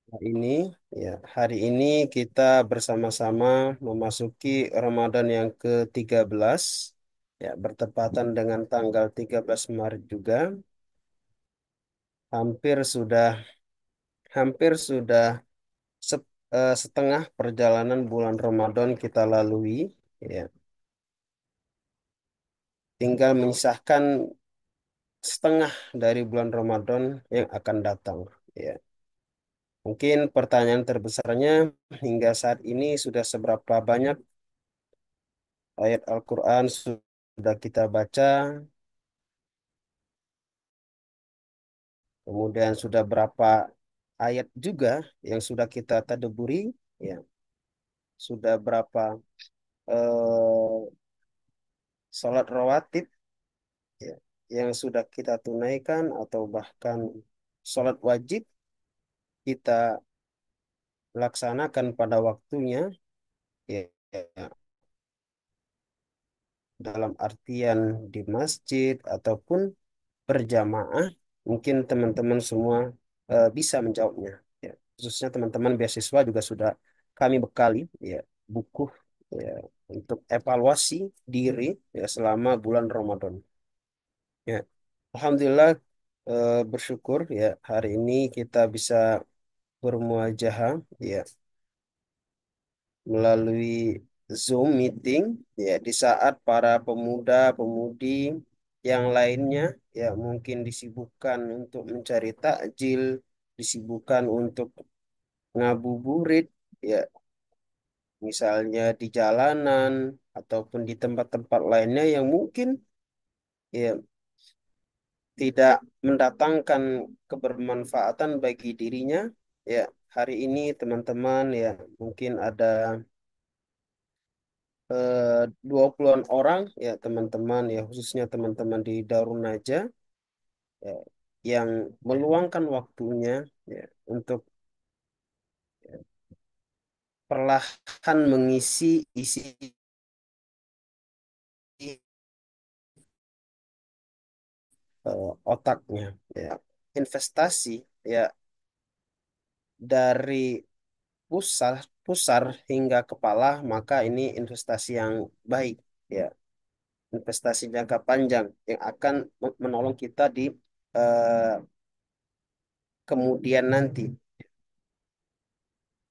Ini hari ini kita bersama-sama memasuki Ramadan yang ke-13, ya, bertepatan dengan tanggal 13 Maret juga. Hampir sudah hampir sudah setengah perjalanan bulan Ramadan kita lalui, ya. Tinggal menyisahkan setengah dari bulan Ramadan yang akan datang, ya. Mungkin pertanyaan terbesarnya, hingga saat ini sudah seberapa banyak ayat Al-Quran sudah kita baca, kemudian sudah berapa ayat juga yang sudah kita tadabburi, ya, sudah berapa sholat rawatib, ya, yang sudah kita tunaikan atau bahkan sholat wajib kita laksanakan pada waktunya, ya, ya, dalam artian di masjid ataupun berjamaah. Mungkin teman-teman semua bisa menjawabnya, ya. Khususnya teman-teman beasiswa juga sudah kami bekali, ya, buku, ya, untuk evaluasi diri, ya, selama bulan Ramadan, ya. Alhamdulillah, bersyukur, ya, hari ini kita bisa bermuajahah, ya, melalui Zoom meeting, ya, di saat para pemuda-pemudi yang lainnya, ya, mungkin disibukkan untuk mencari takjil, disibukkan untuk ngabuburit, ya, misalnya di jalanan ataupun di tempat-tempat lainnya yang mungkin, ya, tidak mendatangkan kebermanfaatan bagi dirinya, ya. Hari ini teman-teman, ya, mungkin ada 20-an orang, ya, teman-teman, ya, khususnya teman-teman di Darun Naja, ya, yang meluangkan waktunya, ya, untuk, ya, perlahan mengisi isi otaknya, ya. Investasi, ya, dari pusar pusar hingga kepala, maka ini investasi yang baik, ya, investasi jangka panjang yang akan menolong kita di eh, kemudian nanti.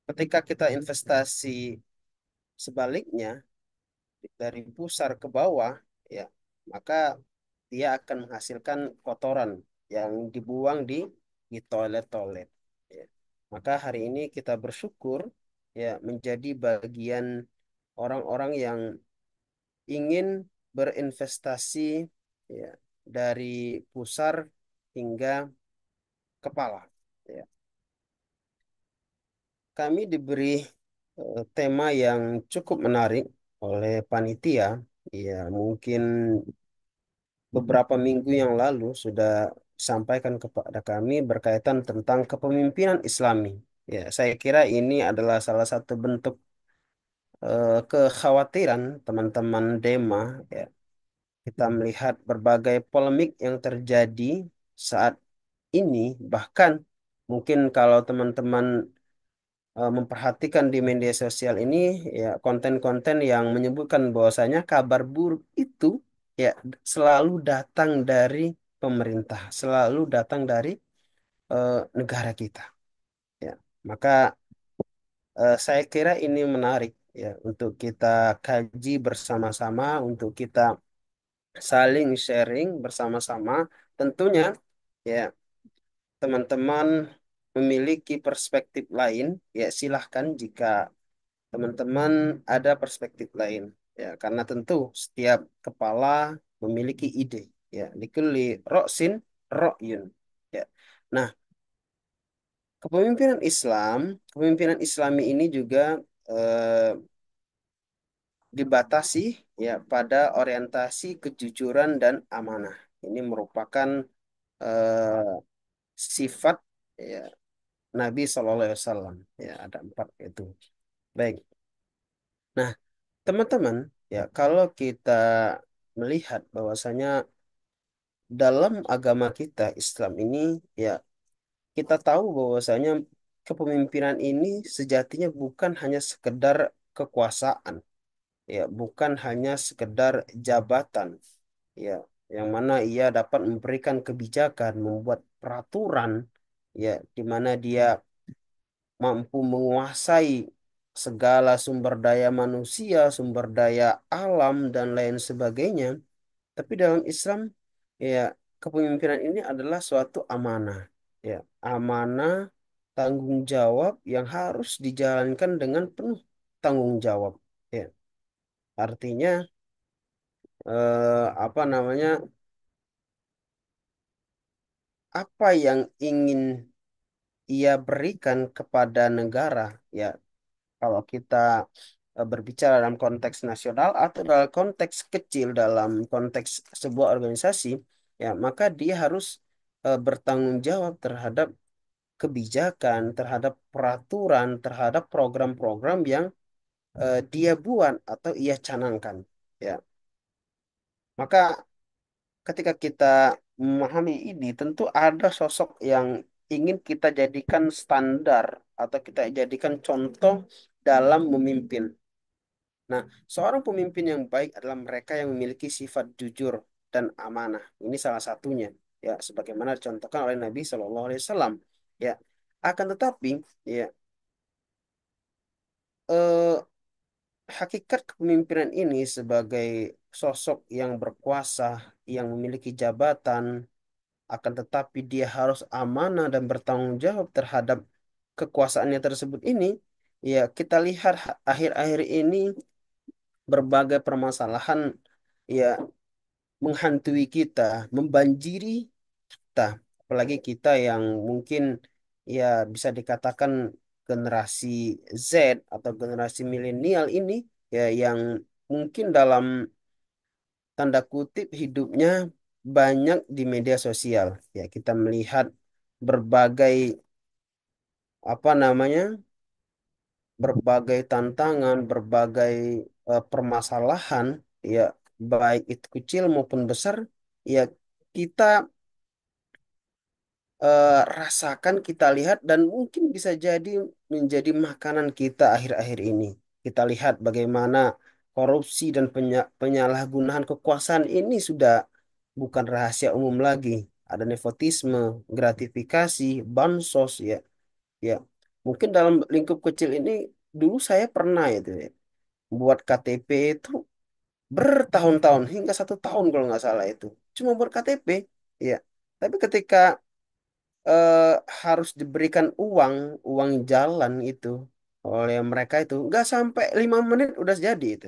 Ketika kita investasi sebaliknya, dari pusar ke bawah, ya, maka dia akan menghasilkan kotoran yang dibuang di toilet-toilet, ya. Maka hari ini kita bersyukur, ya, menjadi bagian orang-orang yang ingin berinvestasi, ya, dari pusar hingga kepala, ya. Kami diberi tema yang cukup menarik oleh panitia, ya, mungkin beberapa minggu yang lalu sudah sampaikan kepada kami berkaitan tentang kepemimpinan Islami. Ya, saya kira ini adalah salah satu bentuk kekhawatiran teman-teman Dema, ya. Kita melihat berbagai polemik yang terjadi saat ini, bahkan mungkin kalau teman-teman memperhatikan di media sosial ini, ya, konten-konten yang menyebutkan bahwasanya kabar buruk itu, ya, selalu datang dari pemerintah, selalu datang dari negara kita, ya. Maka saya kira ini menarik, ya, untuk kita kaji bersama-sama, untuk kita saling sharing bersama-sama. Tentunya, ya, teman-teman memiliki perspektif lain, ya, silahkan jika teman-teman ada perspektif lain, ya, karena tentu setiap kepala memiliki ide, ya, likulli roksin rokyun, ya. Nah, kepemimpinan Islami ini juga eh, dibatasi, ya, pada orientasi kejujuran dan amanah. Ini merupakan eh, sifat, ya, Nabi SAW, ya, ada empat itu. Baik. Nah, teman-teman, ya, kalau kita melihat bahwasanya dalam agama kita Islam ini, ya, kita tahu bahwasanya kepemimpinan ini sejatinya bukan hanya sekedar kekuasaan, ya, bukan hanya sekedar jabatan, ya, yang mana ia dapat memberikan kebijakan, membuat peraturan, ya, di mana dia mampu menguasai segala sumber daya manusia, sumber daya alam, dan lain sebagainya. Tapi dalam Islam, ya, kepemimpinan ini adalah suatu amanah, ya, amanah tanggung jawab yang harus dijalankan dengan penuh tanggung jawab. Ya, artinya apa namanya? Apa yang ingin ia berikan kepada negara, ya, kalau kita berbicara dalam konteks nasional atau dalam konteks kecil, dalam konteks sebuah organisasi, ya, maka dia harus bertanggung jawab terhadap kebijakan, terhadap peraturan, terhadap program-program yang dia buat atau ia canangkan. Ya, maka ketika kita memahami ini, tentu ada sosok yang ingin kita jadikan standar atau kita jadikan contoh dalam memimpin. Nah, seorang pemimpin yang baik adalah mereka yang memiliki sifat jujur dan amanah. Ini salah satunya, ya, sebagaimana dicontohkan oleh Nabi Shallallahu Alaihi Wasallam. Ya, akan tetapi, ya, eh, hakikat kepemimpinan ini sebagai sosok yang berkuasa, yang memiliki jabatan, akan tetapi dia harus amanah dan bertanggung jawab terhadap kekuasaannya tersebut ini. Ya, kita lihat akhir-akhir ini berbagai permasalahan, ya, menghantui kita, membanjiri kita, apalagi kita yang mungkin, ya, bisa dikatakan generasi Z atau generasi milenial ini, ya, yang mungkin dalam tanda kutip hidupnya banyak di media sosial. Ya, kita melihat berbagai, apa namanya, berbagai tantangan, berbagai permasalahan, ya, baik itu kecil maupun besar, ya, kita rasakan, kita lihat, dan mungkin bisa jadi menjadi makanan kita akhir-akhir ini. Kita lihat bagaimana korupsi dan penyalahgunaan kekuasaan ini sudah bukan rahasia umum lagi. Ada nepotisme, gratifikasi, bansos, ya, ya. Mungkin dalam lingkup kecil ini dulu saya pernah itu, ya, buat KTP itu bertahun-tahun hingga 1 tahun kalau nggak salah itu. Cuma buat KTP, ya. Tapi ketika eh, harus diberikan uang, uang jalan itu oleh mereka itu nggak sampai 5 menit udah jadi itu.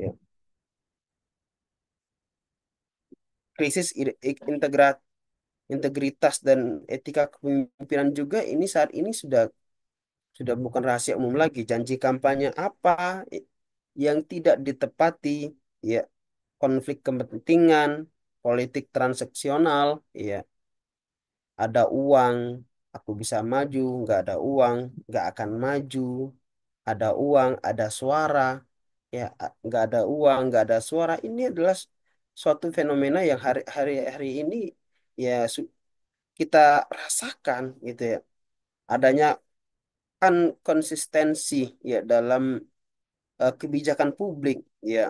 Ya. Krisis integritas dan etika kepemimpinan juga ini saat ini sudah bukan rahasia umum lagi. Janji kampanye apa yang tidak ditepati, ya, konflik kepentingan, politik transaksional, ya, ada uang, aku bisa maju, nggak ada uang, nggak akan maju, ada uang, ada suara, ya, nggak ada uang, nggak ada suara. Ini adalah suatu fenomena yang hari-hari ini, ya, kita rasakan gitu, ya, adanya kan konsistensi, ya, dalam kebijakan publik, ya,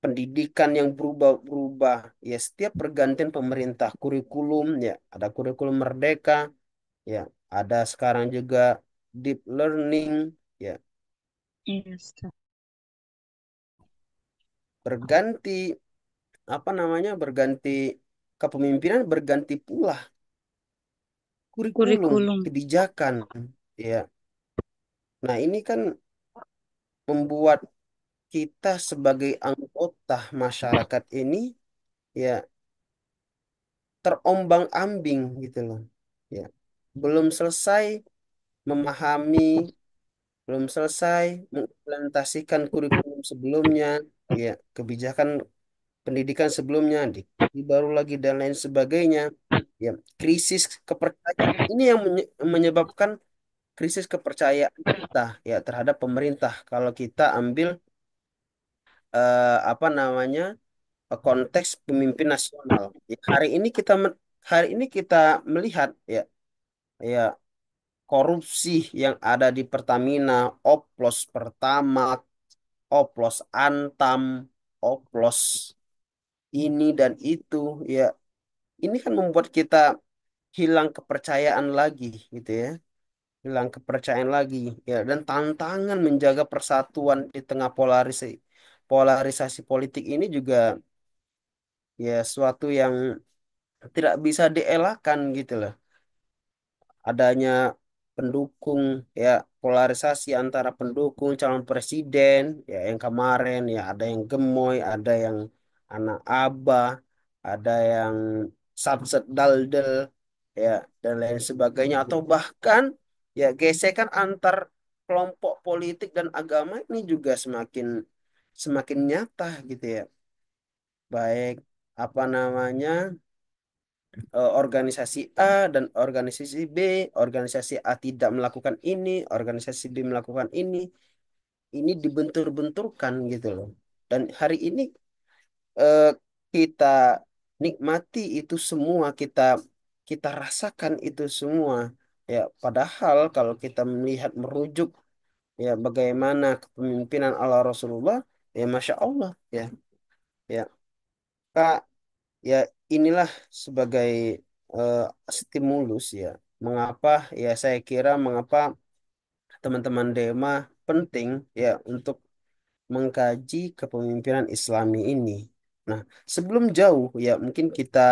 pendidikan yang berubah-berubah, ya, setiap pergantian pemerintah, kurikulum, ya, ada kurikulum merdeka, ya, ada sekarang juga deep learning, ya, Yes. berganti, apa namanya, berganti kepemimpinan, berganti pula kurikulum, Kurikulum. kebijakan, ya. Nah, ini kan membuat kita sebagai anggota masyarakat ini, ya, terombang-ambing gitu loh. Ya. Belum selesai memahami, belum selesai mengimplementasikan kurikulum sebelumnya, ya, kebijakan pendidikan sebelumnya, baru lagi dan lain sebagainya. Ya, krisis kepercayaan ini yang menyebabkan krisis kepercayaan kita, ya, terhadap pemerintah. Kalau kita ambil apa namanya, konteks pemimpin nasional. Ya, hari ini kita melihat, ya, ya, korupsi yang ada di Pertamina, oplos Pertamax, oplos Antam, oplos ini dan itu, ya ini kan membuat kita hilang kepercayaan lagi gitu ya, hilang kepercayaan lagi ya, dan tantangan menjaga persatuan di tengah polarisasi politik ini juga ya suatu yang tidak bisa dielakkan gitu loh. Adanya pendukung ya, polarisasi antara pendukung calon presiden ya, yang kemarin ya ada yang gemoy, ada yang anak abah, ada yang samsat daldel ya, dan lain sebagainya, atau bahkan ya gesekan antar kelompok politik dan agama ini juga semakin semakin nyata gitu ya, baik apa namanya, organisasi A dan organisasi B, organisasi A tidak melakukan organisasi B melakukan ini dibentur-benturkan gitu loh. Dan hari ini eh, kita nikmati itu semua, kita kita rasakan itu semua. Ya, padahal kalau kita melihat merujuk ya bagaimana kepemimpinan Allah Rasulullah, ya Masya Allah ya, ya Kak, ya inilah sebagai eh, stimulus ya, mengapa ya saya kira mengapa teman-teman Dema penting ya untuk mengkaji kepemimpinan Islami ini. Nah, sebelum jauh ya mungkin kita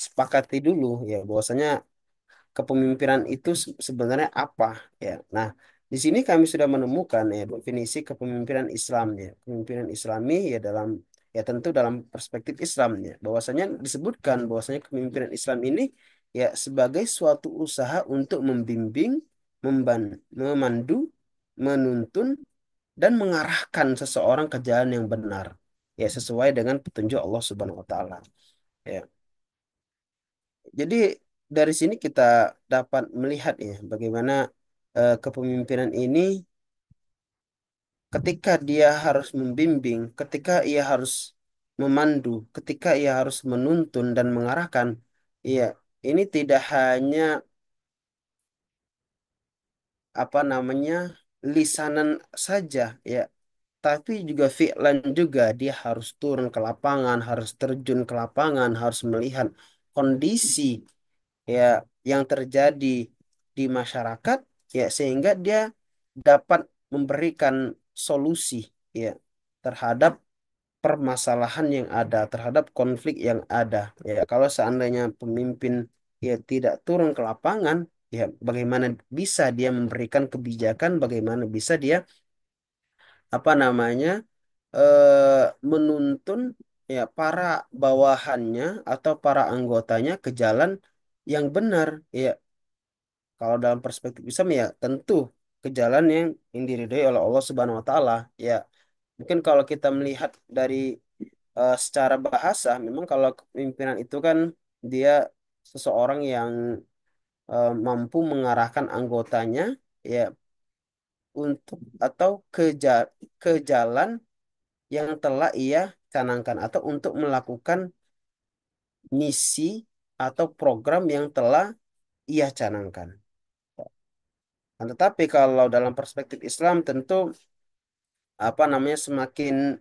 sepakati dulu ya bahwasanya kepemimpinan itu sebenarnya apa ya. Nah, di sini kami sudah menemukan ya definisi kepemimpinan Islam ya. Kepemimpinan Islami ya dalam ya tentu dalam perspektif Islam ya. Bahwasanya disebutkan bahwasanya kepemimpinan Islam ini ya sebagai suatu usaha untuk membimbing, memandu, menuntun dan mengarahkan seseorang ke jalan yang benar ya sesuai dengan petunjuk Allah Subhanahu wa taala ya. Jadi dari sini kita dapat melihat ya bagaimana kepemimpinan ini ketika dia harus membimbing, ketika ia harus memandu, ketika ia harus menuntun dan mengarahkan, ya ini tidak hanya apa namanya lisanan saja ya, tapi juga fi'lan juga, dia harus turun ke lapangan, harus terjun ke lapangan, harus melihat kondisi ya yang terjadi di masyarakat ya, sehingga dia dapat memberikan solusi ya terhadap permasalahan yang ada, terhadap konflik yang ada ya. Kalau seandainya pemimpin ya tidak turun ke lapangan ya, bagaimana bisa dia memberikan kebijakan, bagaimana bisa dia apa namanya menuntun ya para bawahannya atau para anggotanya ke jalan yang benar ya. Kalau dalam perspektif Islam ya tentu ke jalan yang diridhoi oleh Allah Subhanahu wa taala ya. Mungkin kalau kita melihat dari secara bahasa, memang kalau kepemimpinan itu kan dia seseorang yang mampu mengarahkan anggotanya ya untuk atau ke jalan yang telah ia canangkan, atau untuk melakukan misi atau program yang telah ia canangkan. Nah, tetapi kalau dalam perspektif Islam tentu apa namanya semakin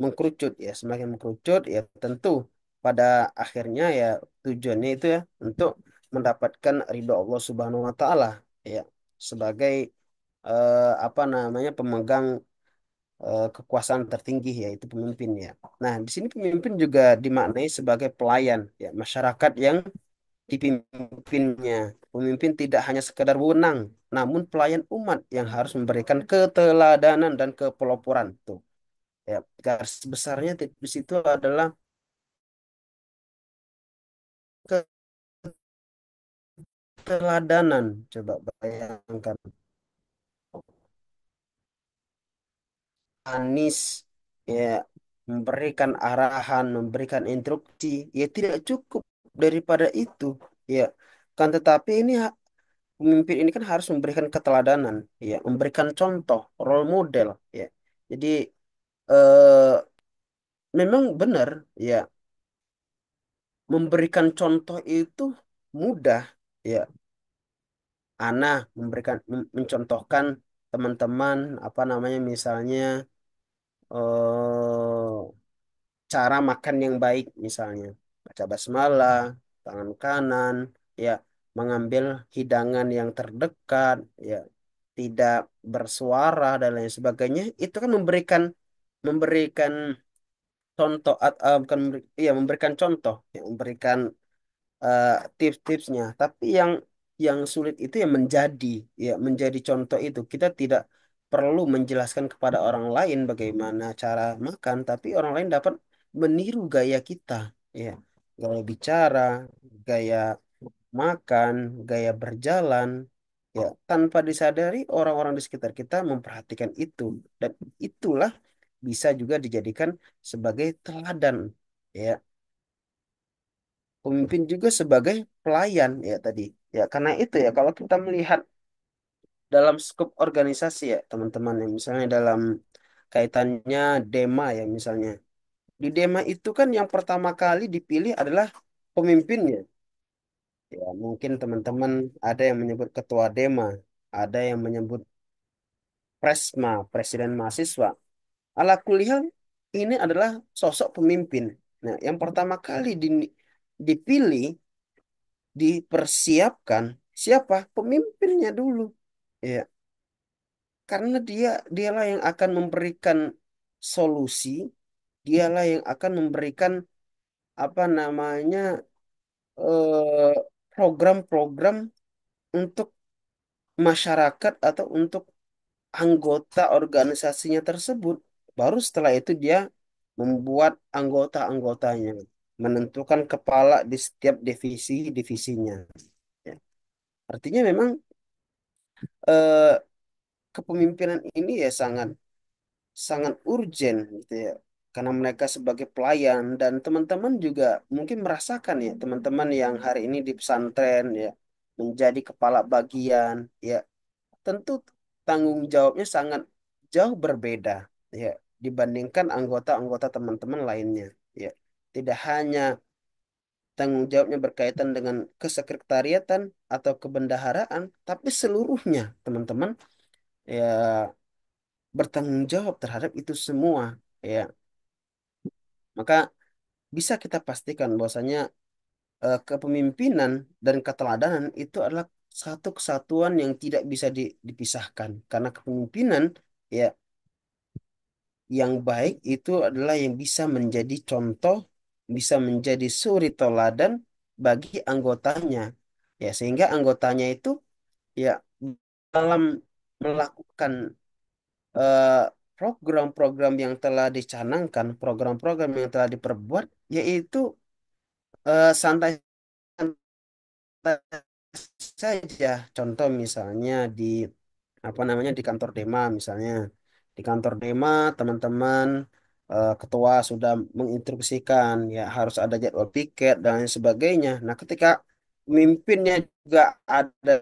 mengkerucut ya, semakin mengkerucut ya, tentu pada akhirnya ya tujuannya itu ya untuk mendapatkan ridho Allah Subhanahu wa taala ya, sebagai apa namanya pemegang kekuasaan tertinggi yaitu pemimpin ya. Nah, di sini pemimpin juga dimaknai sebagai pelayan ya masyarakat yang dipimpinnya. Pemimpin tidak hanya sekedar wewenang, namun pelayan umat yang harus memberikan keteladanan dan kepeloporan. Tuh, ya, garis besarnya di situ adalah keteladanan. Coba bayangkan, Anies ya memberikan arahan, memberikan instruksi, ya tidak cukup daripada itu. Ya, kan tetapi ini pemimpin ini kan harus memberikan keteladanan, ya, memberikan contoh, role model, ya. Jadi eh, memang benar, ya, memberikan contoh itu mudah, ya, Ana memberikan mencontohkan teman-teman apa namanya misalnya cara makan yang baik misalnya baca basmalah tangan kanan ya mengambil hidangan yang terdekat ya tidak bersuara dan lain sebagainya itu kan memberikan contoh bukan iya memberikan contoh ya, memberikan eh, tips-tipsnya tapi yang sulit itu ya menjadi contoh itu kita tidak perlu menjelaskan kepada orang lain bagaimana cara makan tapi orang lain dapat meniru gaya kita ya gaya bicara gaya makan gaya berjalan ya tanpa disadari orang-orang di sekitar kita memperhatikan itu dan itulah bisa juga dijadikan sebagai teladan ya pemimpin juga sebagai pelayan ya tadi ya karena itu ya kalau kita melihat dalam skop organisasi ya teman-teman ya misalnya dalam kaitannya Dema ya misalnya di Dema itu kan yang pertama kali dipilih adalah pemimpinnya ya mungkin teman-teman ada yang menyebut ketua Dema ada yang menyebut Presma presiden mahasiswa ala kuliah ini adalah sosok pemimpin nah yang pertama kali dipilih dipersiapkan siapa pemimpinnya dulu ya karena dialah yang akan memberikan solusi dialah yang akan memberikan apa namanya eh, program-program untuk masyarakat atau untuk anggota organisasinya tersebut baru setelah itu dia membuat anggota-anggotanya menentukan kepala di setiap divisinya ya. Artinya memang eh, kepemimpinan ini ya sangat sangat urgen gitu ya. Karena mereka sebagai pelayan dan teman-teman juga mungkin merasakan ya teman-teman yang hari ini di pesantren ya menjadi kepala bagian ya tentu tanggung jawabnya sangat jauh berbeda ya dibandingkan anggota-anggota teman-teman lainnya ya. Tidak hanya tanggung jawabnya berkaitan dengan kesekretariatan atau kebendaharaan tapi seluruhnya teman-teman ya bertanggung jawab terhadap itu semua ya maka bisa kita pastikan bahwasanya kepemimpinan dan keteladanan itu adalah satu kesatuan yang tidak bisa dipisahkan karena kepemimpinan ya yang baik itu adalah yang bisa menjadi contoh bisa menjadi suri teladan bagi anggotanya ya sehingga anggotanya itu ya dalam melakukan eh, program-program yang telah dicanangkan, program-program yang telah diperbuat, yaitu santai-santai saja. Contoh misalnya di apa namanya di kantor Dema misalnya. Di kantor Dema teman-teman ketua sudah menginstruksikan ya harus ada jadwal piket dan lain sebagainya. Nah, ketika pemimpinnya juga ada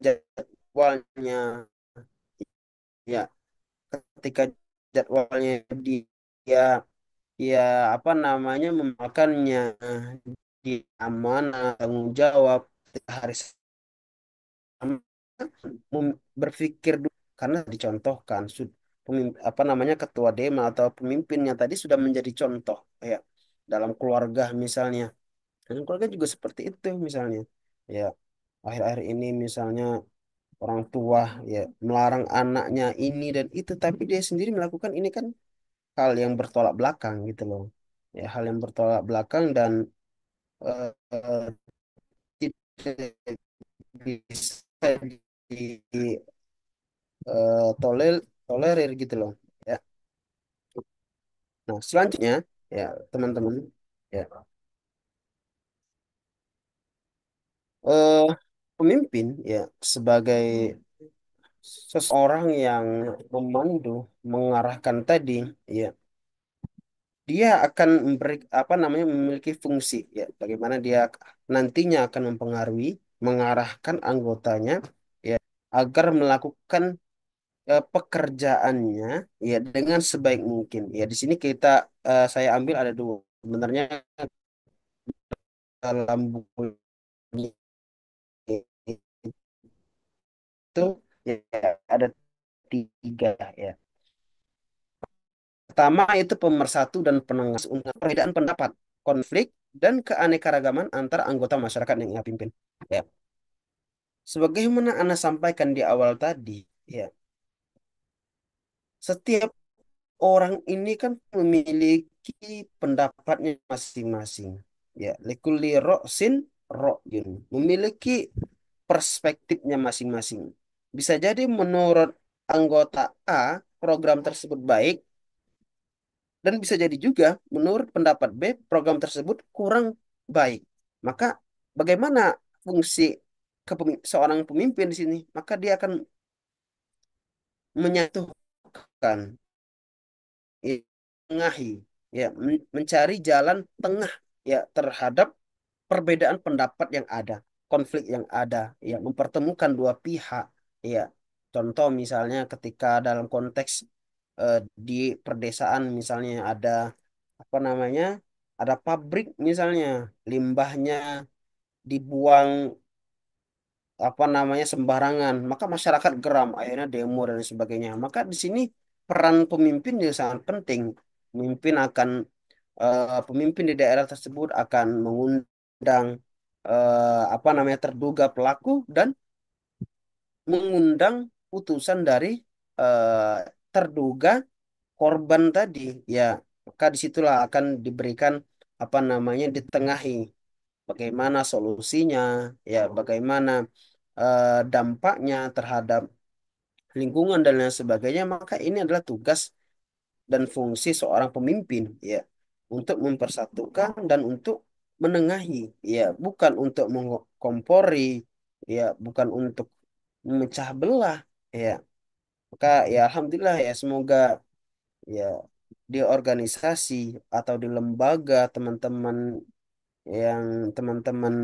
jadwalnya ya ketika jadwalnya dia ya apa namanya memakannya di amanah tanggung jawab hari sama berpikir dulu karena dicontohkan apa namanya ketua Dema atau pemimpinnya tadi sudah menjadi contoh ya dalam keluarga misalnya dan keluarga juga seperti itu misalnya ya akhir-akhir ini misalnya orang tua ya melarang anaknya ini dan itu tapi dia sendiri melakukan ini kan hal yang bertolak belakang gitu loh ya hal yang bertolak belakang dan eh, tidak bisa tolerir gitu loh ya nah selanjutnya ya teman-teman ya eh pemimpin ya sebagai seseorang yang memandu mengarahkan tadi ya dia akan memberi apa namanya memiliki fungsi ya bagaimana dia nantinya akan mempengaruhi mengarahkan anggotanya ya agar melakukan pekerjaannya ya dengan sebaik mungkin ya di sini saya ambil ada dua sebenarnya dalam buku ini itu ya ada tiga ya. Pertama itu pemersatu dan penengah untuk perbedaan pendapat, konflik, dan keanekaragaman antara anggota masyarakat yang ia pimpin. Ya, sebagaimana Anda sampaikan di awal tadi, ya, setiap orang ini kan memiliki pendapatnya masing-masing. Ya, likulli ra'sin ra'yun, memiliki perspektifnya masing-masing. Bisa jadi menurut anggota A, program tersebut baik, dan bisa jadi juga menurut pendapat B, program tersebut kurang baik. Maka bagaimana fungsi seorang pemimpin di sini? Maka dia akan menyatukan, ya, mengahi, ya, mencari jalan tengah ya terhadap perbedaan pendapat yang ada, konflik yang ada, ya, mempertemukan dua pihak, ya. Contoh misalnya ketika dalam konteks di perdesaan misalnya ada apa namanya, ada pabrik misalnya, limbahnya dibuang apa namanya sembarangan, maka masyarakat geram, akhirnya demo dan sebagainya. Maka di sini peran pemimpin yang sangat penting. Pemimpin akan pemimpin di daerah tersebut akan mengundang apa namanya terduga pelaku dan mengundang putusan dari eh, terduga korban tadi. Ya, maka disitulah akan diberikan apa namanya ditengahi bagaimana solusinya, ya, bagaimana dampaknya terhadap lingkungan dan lain sebagainya. Maka ini adalah tugas dan fungsi seorang pemimpin, ya, untuk mempersatukan dan untuk menengahi, ya, bukan untuk mengkompori, ya, bukan untuk memecah belah, ya. Maka ya alhamdulillah ya, semoga ya di organisasi atau di lembaga teman-teman yang teman-teman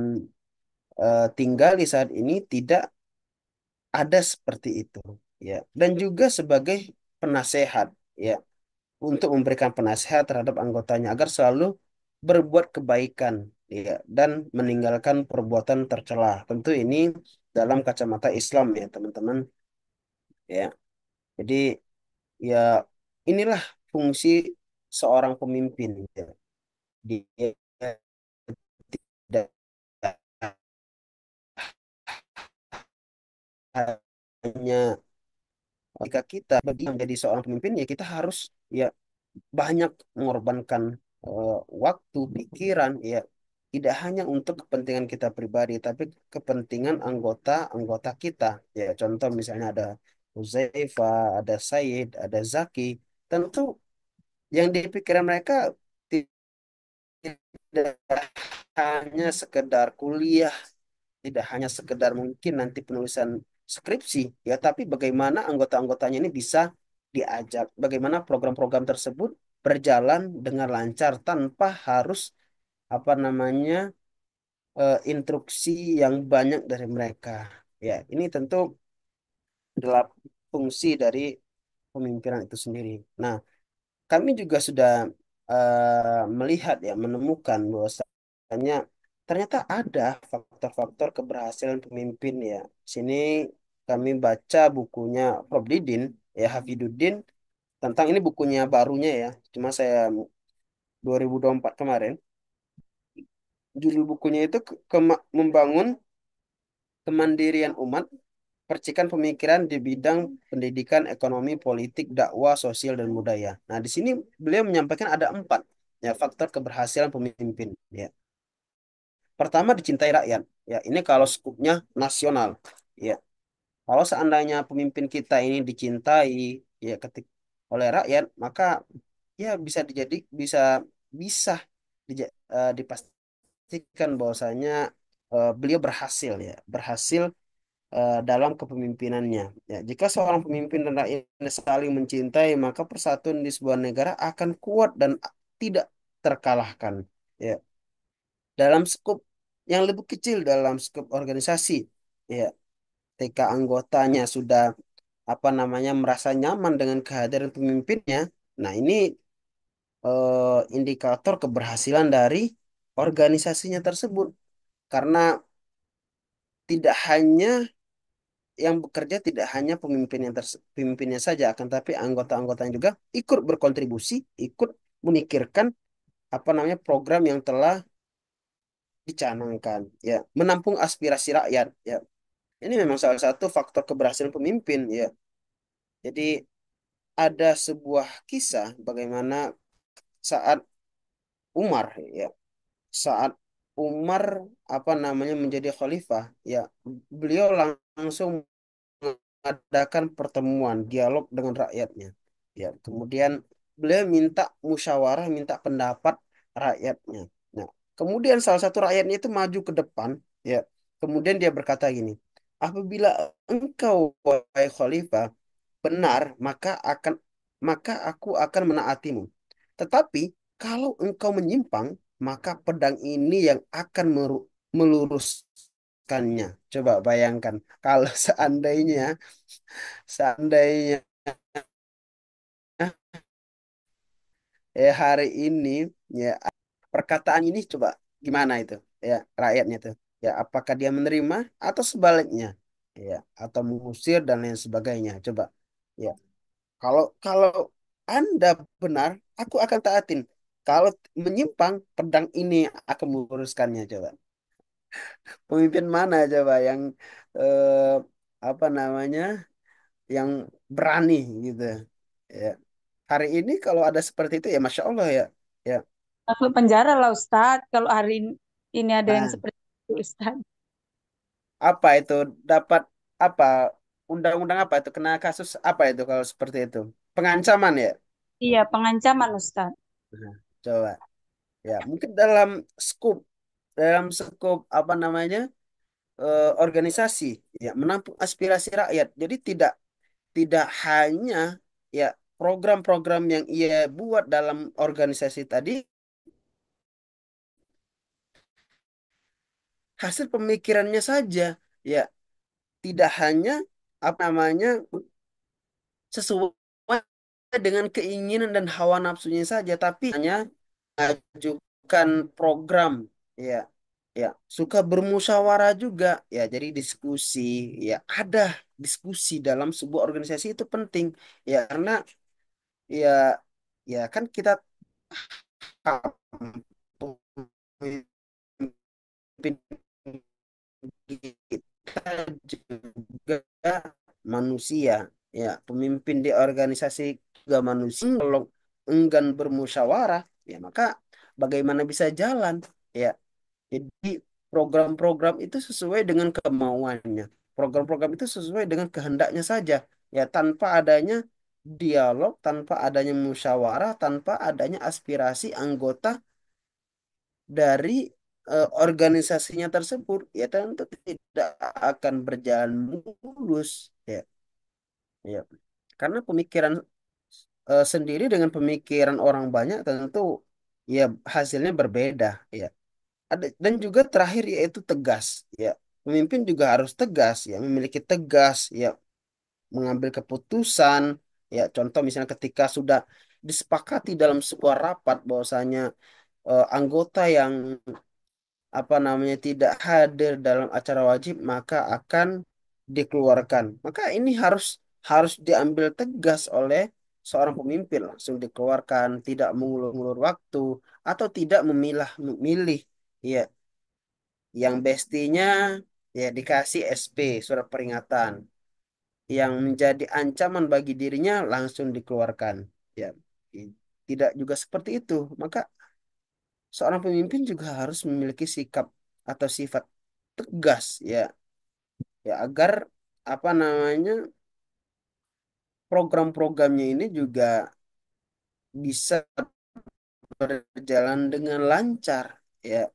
tinggali saat ini tidak ada seperti itu, ya. Dan juga sebagai penasehat, ya, untuk memberikan penasehat terhadap anggotanya agar selalu berbuat kebaikan, ya, dan meninggalkan perbuatan tercela. Tentu ini dalam kacamata Islam ya teman-teman, ya. Jadi ya inilah fungsi seorang pemimpin, ya. Dia tidak hanya jika kita menjadi seorang pemimpin, ya kita harus ya banyak mengorbankan waktu, pikiran, ya, tidak hanya untuk kepentingan kita pribadi, tapi kepentingan anggota-anggota kita. Ya, contoh misalnya ada Huzaifah, ada Said, ada Zaki. Tentu yang di pikiran mereka tidak hanya sekedar kuliah, tidak hanya sekedar mungkin nanti penulisan skripsi, ya, tapi bagaimana anggota-anggotanya ini bisa diajak, bagaimana program-program tersebut berjalan dengan lancar tanpa harus apa namanya instruksi yang banyak dari mereka. Ya, ini tentu adalah fungsi dari pemimpinan itu sendiri. Nah, kami juga sudah melihat ya, menemukan bahwasanya ternyata ada faktor-faktor keberhasilan pemimpin ya. Sini kami baca bukunya Prof. Didin, ya, Hafiduddin, tentang ini bukunya barunya ya. Cuma saya 2024 kemarin. Judul bukunya itu membangun kemandirian umat, percikan pemikiran di bidang pendidikan, ekonomi, politik, dakwah, sosial, dan budaya. Nah, di sini beliau menyampaikan ada empat ya faktor keberhasilan pemimpin. Ya, pertama dicintai rakyat. Ya, ini kalau skupnya nasional. Ya, kalau seandainya pemimpin kita ini dicintai ya oleh rakyat, maka ya bisa bisa dipastikan bahwasanya beliau berhasil ya, berhasil dalam kepemimpinannya. Ya, jika seorang pemimpin dan rakyatnya saling mencintai, maka persatuan di sebuah negara akan kuat dan tidak terkalahkan. Ya, dalam skup yang lebih kecil, dalam skup organisasi, ya, ketika anggotanya sudah apa namanya merasa nyaman dengan kehadiran pemimpinnya, nah ini indikator keberhasilan dari organisasinya tersebut, karena tidak hanya yang bekerja tidak hanya pemimpinnya saja, akan tapi anggota-anggotanya juga ikut berkontribusi, ikut memikirkan apa namanya program yang telah dicanangkan, ya, menampung aspirasi rakyat, ya. Ini memang salah satu faktor keberhasilan pemimpin, ya. Jadi ada sebuah kisah bagaimana saat Umar, ya, saat Umar apa namanya menjadi khalifah, ya, beliau langsung mengadakan pertemuan dialog dengan rakyatnya. Ya, kemudian beliau minta musyawarah, minta pendapat rakyatnya. Nah, kemudian salah satu rakyatnya itu maju ke depan, ya. Kemudian dia berkata gini, apabila engkau wahai khalifah benar, maka aku akan menaatimu. Tetapi kalau engkau menyimpang, maka pedang ini yang akan meluruskannya. Coba bayangkan kalau seandainya hari ini, ya, perkataan ini coba gimana itu, ya, rakyatnya tuh, ya, apakah dia menerima atau sebaliknya, ya, atau mengusir dan lain sebagainya, coba, ya, kalau Anda benar, aku akan taatin. Kalau menyimpang, pedang ini akan meluruskannya, coba. Pemimpin mana coba yang eh, apa namanya, yang berani gitu, ya. Hari ini kalau ada seperti itu, ya masya Allah, ya, ya. Masuk penjara lah Ustadz kalau hari ini ada yang Nah, seperti itu Ustadz. apa itu, dapat apa, undang-undang apa itu, kena kasus apa itu kalau seperti itu? Pengancaman, ya. Iya, pengancaman Ustadz. Nah, coba, ya, mungkin dalam skup apa namanya, organisasi, ya, menampung aspirasi rakyat. Jadi tidak tidak hanya, ya, program-program yang ia buat dalam organisasi tadi hasil pemikirannya saja, ya, tidak hanya apa namanya sesuai dengan keinginan dan hawa nafsunya saja, tapi hanya mengajukan program, ya, ya, suka bermusyawarah juga, ya, jadi diskusi, ya, ada diskusi dalam sebuah organisasi itu penting, ya, karena, ya, ya kan kita pemimpin kita juga manusia, ya, pemimpin di organisasi juga manusia. Kalau enggan bermusyawarah, ya, maka bagaimana bisa jalan, ya. Jadi program-program itu sesuai dengan kemauannya, program-program itu sesuai dengan kehendaknya saja, ya, tanpa adanya dialog, tanpa adanya musyawarah, tanpa adanya aspirasi anggota dari organisasinya tersebut, ya tentu tidak akan berjalan mulus, ya, ya, karena pemikiran sendiri dengan pemikiran orang banyak tentu, ya, hasilnya berbeda, ya. Dan juga terakhir yaitu tegas, ya, pemimpin juga harus tegas, ya, memiliki tegas, ya, mengambil keputusan, ya, contoh misalnya ketika sudah disepakati dalam sebuah rapat bahwasanya anggota yang apa namanya tidak hadir dalam acara wajib maka akan dikeluarkan. Maka ini harus harus diambil tegas oleh seorang pemimpin, langsung dikeluarkan, tidak mengulur-ulur waktu atau tidak memilih, ya, yang bestinya, ya, dikasih SP, surat peringatan, yang menjadi ancaman bagi dirinya langsung dikeluarkan, ya. Tidak juga seperti itu. Maka seorang pemimpin juga harus memiliki sikap atau sifat tegas, ya, ya, agar apa namanya program-programnya ini juga bisa berjalan dengan lancar, ya.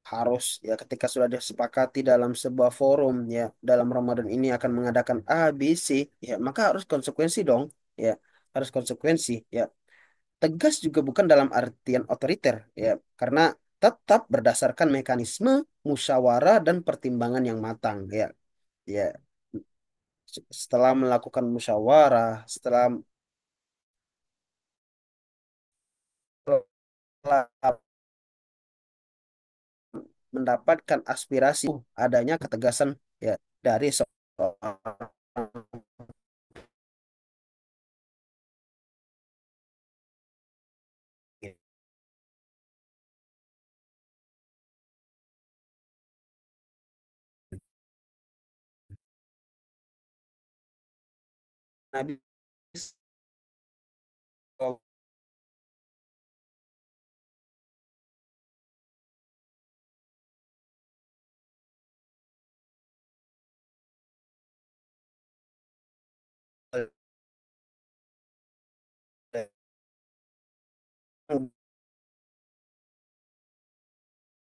Harus, ya, ketika sudah disepakati dalam sebuah forum, ya, dalam Ramadan ini akan mengadakan A B C, ya, maka harus konsekuensi dong, ya, harus konsekuensi, ya. Tegas juga bukan dalam artian otoriter, ya, karena tetap berdasarkan mekanisme musyawarah dan pertimbangan yang matang, ya, ya. Setelah melakukan musyawarah, setelah mendapatkan aspirasi, adanya ketegasan, ya, dari Nabi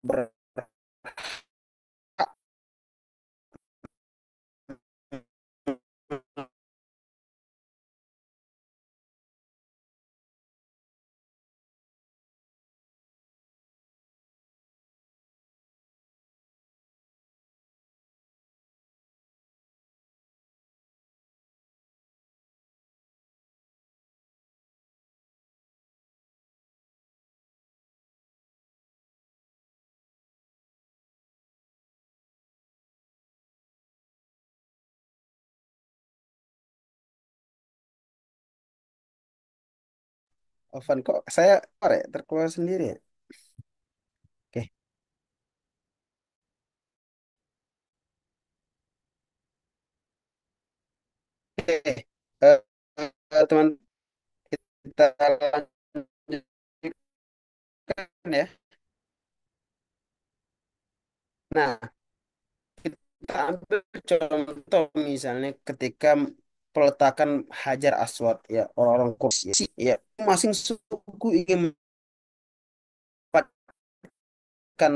berhak Ovan kok saya terkeluar sendiri ya. Oke. Oke. Teman kita lanjutkan ya. Nah, kita ambil contoh misalnya ketika peletakan Hajar Aswad ya orang-orang Quraisy ya masing suku ingin mendapatkan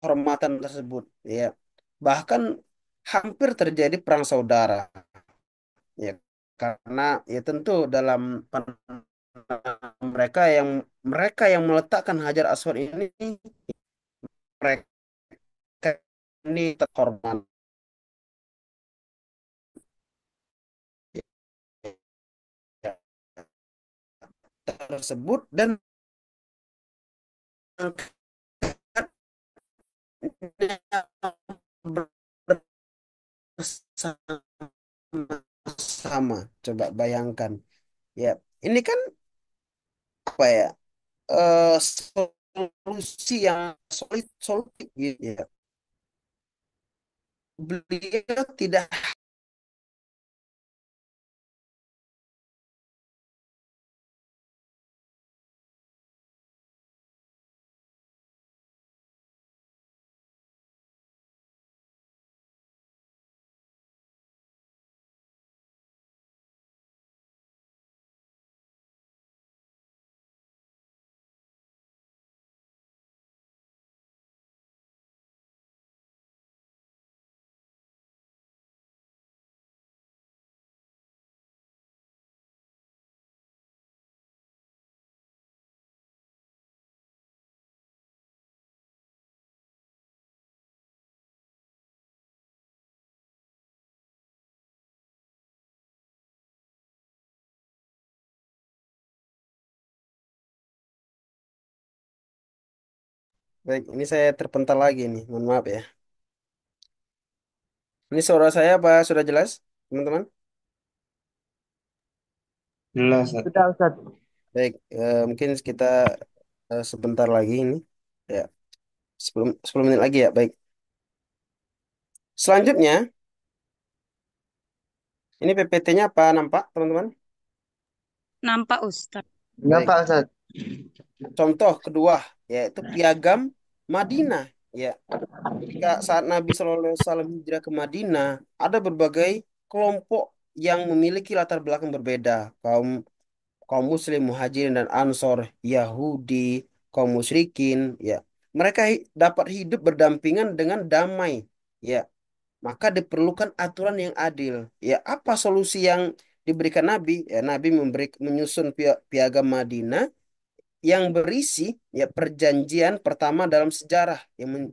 kehormatan tersebut ya bahkan hampir terjadi perang saudara ya karena ya tentu dalam mereka yang meletakkan Hajar Aswad ini mereka ini terhormat tersebut dan bersama. Coba bayangkan. Ya, ini kan apa ya? Solusi yang solutif gitu ya. Beliau tidak baik. Ini saya terpental lagi nih. Mohon maaf ya. Ini suara saya apa sudah jelas, teman-teman? Jelas, Ustaz. Sudah Ustaz. Baik, mungkin kita sebentar lagi ini. Ya, 10 menit lagi ya. Baik. Selanjutnya, ini PPT-nya apa nampak, teman-teman? Nampak Ustaz. Baik. Kenapa, Ustaz? Contoh kedua yaitu Piagam Madinah. Ya, ketika saat Nabi Shallallahu Alaihi Wasallam hijrah ke Madinah, ada berbagai kelompok yang memiliki latar belakang berbeda. Kaum kaum Muslim, Muhajirin dan Ansor, Yahudi, kaum musyrikin. Ya, mereka dapat hidup berdampingan dengan damai. Ya, maka diperlukan aturan yang adil. Ya, apa solusi yang diberikan Nabi? Ya, Nabi menyusun Piagam Madinah yang berisi ya perjanjian pertama dalam sejarah yang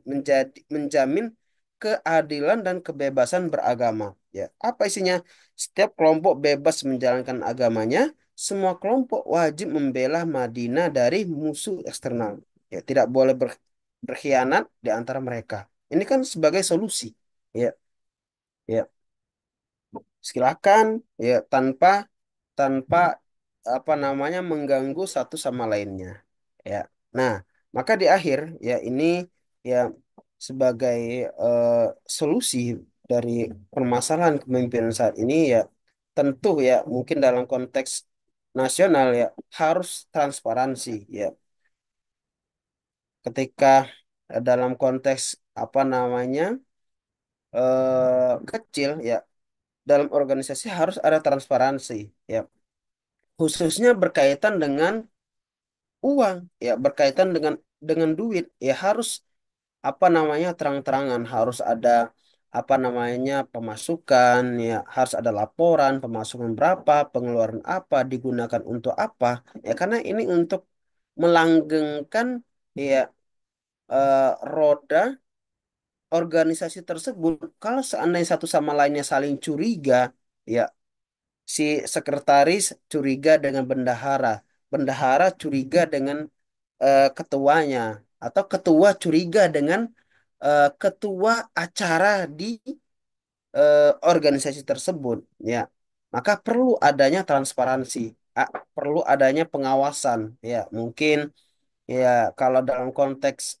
menjamin keadilan dan kebebasan beragama. Ya, apa isinya? Setiap kelompok bebas menjalankan agamanya, semua kelompok wajib membela Madinah dari musuh eksternal. Ya, tidak boleh berkhianat di antara mereka. Ini kan sebagai solusi. Ya, Ya, silakan ya tanpa tanpa apa namanya mengganggu satu sama lainnya. Ya. Nah, maka di akhir ya ini ya sebagai eh, solusi dari permasalahan kepemimpinan saat ini ya tentu ya mungkin dalam konteks nasional ya harus transparansi ya. Ketika dalam konteks apa namanya kecil ya dalam organisasi harus ada transparansi ya khususnya berkaitan dengan uang ya berkaitan dengan duit ya harus apa namanya terang-terangan harus ada apa namanya pemasukan ya harus ada laporan pemasukan berapa pengeluaran apa digunakan untuk apa ya karena ini untuk melanggengkan ya roda organisasi tersebut kalau seandainya satu sama lainnya saling curiga ya si sekretaris curiga dengan bendahara bendahara curiga dengan ketuanya atau ketua curiga dengan ketua acara di organisasi tersebut ya maka perlu adanya transparansi perlu adanya pengawasan ya mungkin ya kalau dalam konteks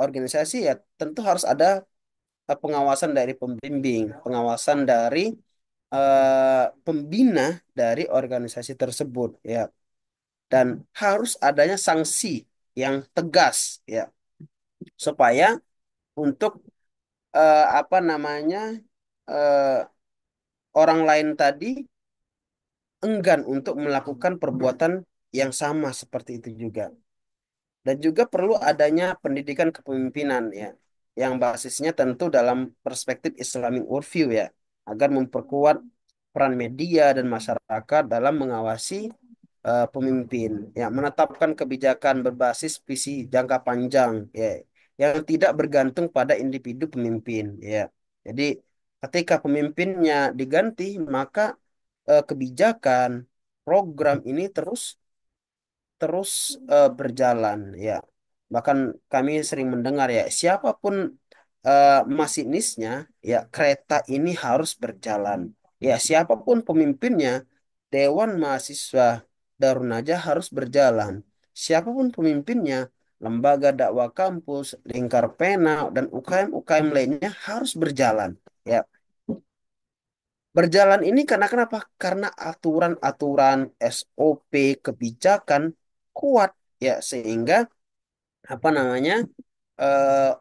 organisasi ya tentu harus ada pengawasan dari pembimbing pengawasan dari pembina dari organisasi tersebut ya dan harus adanya sanksi yang tegas ya supaya untuk apa namanya eh, orang lain tadi enggan untuk melakukan perbuatan yang sama seperti itu juga. Dan juga perlu adanya pendidikan kepemimpinan ya, yang basisnya tentu dalam perspektif Islamic worldview ya, agar memperkuat peran media dan masyarakat dalam mengawasi pemimpin, ya, menetapkan kebijakan berbasis visi jangka panjang ya, yang tidak bergantung pada individu pemimpin ya. Jadi ketika pemimpinnya diganti, maka kebijakan program ini terus terus berjalan ya. Bahkan kami sering mendengar ya, siapapun masinisnya ya kereta ini harus berjalan. Ya, siapapun pemimpinnya, Dewan Mahasiswa Darun Najah harus berjalan. Siapapun pemimpinnya, lembaga dakwah kampus, lingkar pena dan UKM-UKM lainnya harus berjalan. Ya, berjalan ini karena kenapa? Karena aturan-aturan SOP kebijakan kuat ya sehingga apa namanya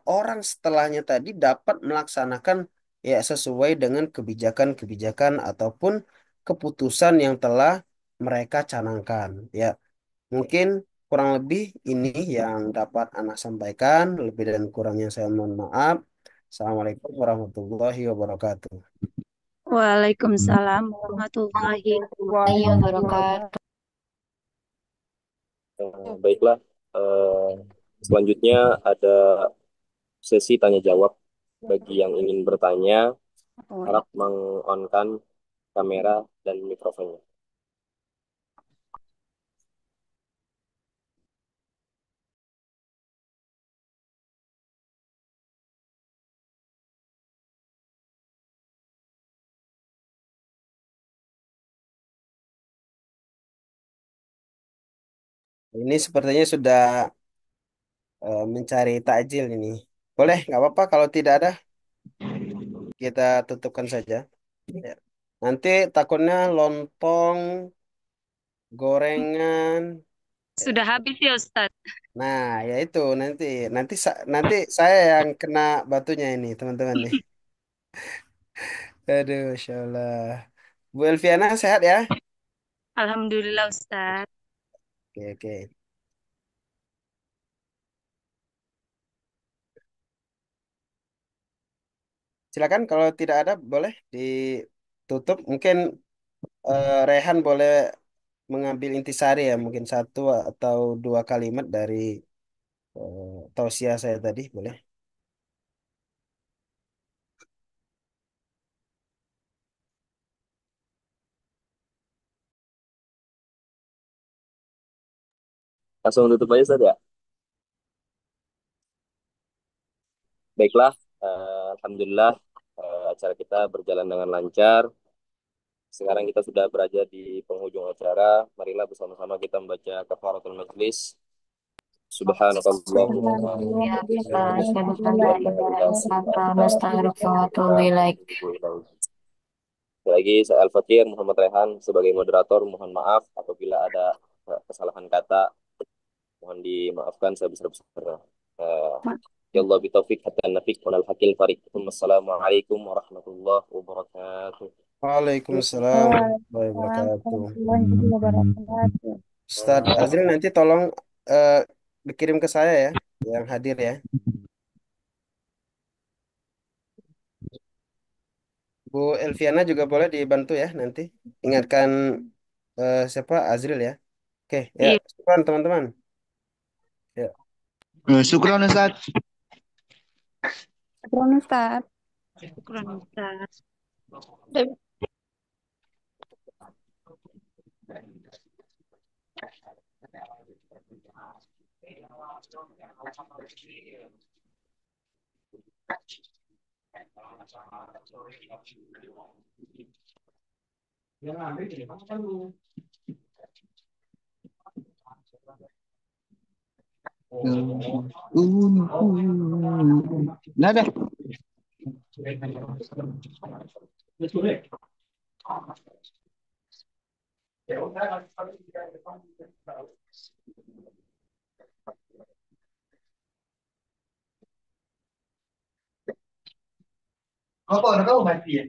orang setelahnya tadi dapat melaksanakan ya sesuai dengan kebijakan-kebijakan ataupun keputusan yang telah mereka canangkan ya mungkin kurang lebih ini yang dapat Anak sampaikan lebih dan kurangnya saya mohon maaf. Assalamualaikum warahmatullahi wabarakatuh. Waalaikumsalam warahmatullahi Wabarakatuh. Baiklah, eh, selanjutnya ada sesi tanya jawab bagi yang ingin bertanya, harap wabarakatuh. meng-on-kan kamera dan mikrofonnya. Ini sepertinya sudah mencari takjil ini. Boleh, nggak apa-apa kalau tidak ada, kita tutupkan saja. Ya. Nanti takutnya lontong, gorengan. Sudah Ya. habis ya Ustadz. Nah, ya itu nanti nanti saya yang kena batunya ini, teman-teman nih. Aduh, Masya Allah. Bu Elviana sehat ya? Alhamdulillah Ustadz. Oke, oke. Silakan kalau tidak ada boleh ditutup. Mungkin Rehan boleh mengambil intisari ya, mungkin satu atau dua kalimat dari tausiah saya tadi, boleh? Langsung tutup aja Ustaz ya. Baiklah, Alhamdulillah acara kita berjalan dengan lancar. Sekarang kita sudah berada di penghujung acara. Marilah bersama-sama kita membaca kafaratul majlis. Subhanakallahumma wa Alhamdulillah, bihamdika asyhadu asyhadu an an la la ilaha ilaha illa illa anta, anta nastaghfiruka wa atubu astaghfiruka wa ilaik. atubu ilaik. Sekali lagi, saya Al-Fakir Muhammad Rehan sebagai moderator. Mohon maaf apabila ada kesalahan kata. Mohon dimaafkan sebesar-besarnya. Eh, Ya Allah bitaufiq hatta nafik wa hakil farik. Wassalamualaikum warahmatullahi wabarakatuh. Waalaikumsalam warahmatullahi Waalaikumsalam wabarakatuh. warahmatullahi wabarakatuh. Ustadz Azril nanti tolong eh, dikirim ke saya ya, yang hadir ya. Bu Elviana juga boleh dibantu ya nanti. Ingatkan siapa Azril ya. Oke, ya, Iya, syukran teman-teman. Ya. Syukron Ustaz. syukran Ustaz. Syukran Ustaz. Nggak ada. Kok kau mati ya?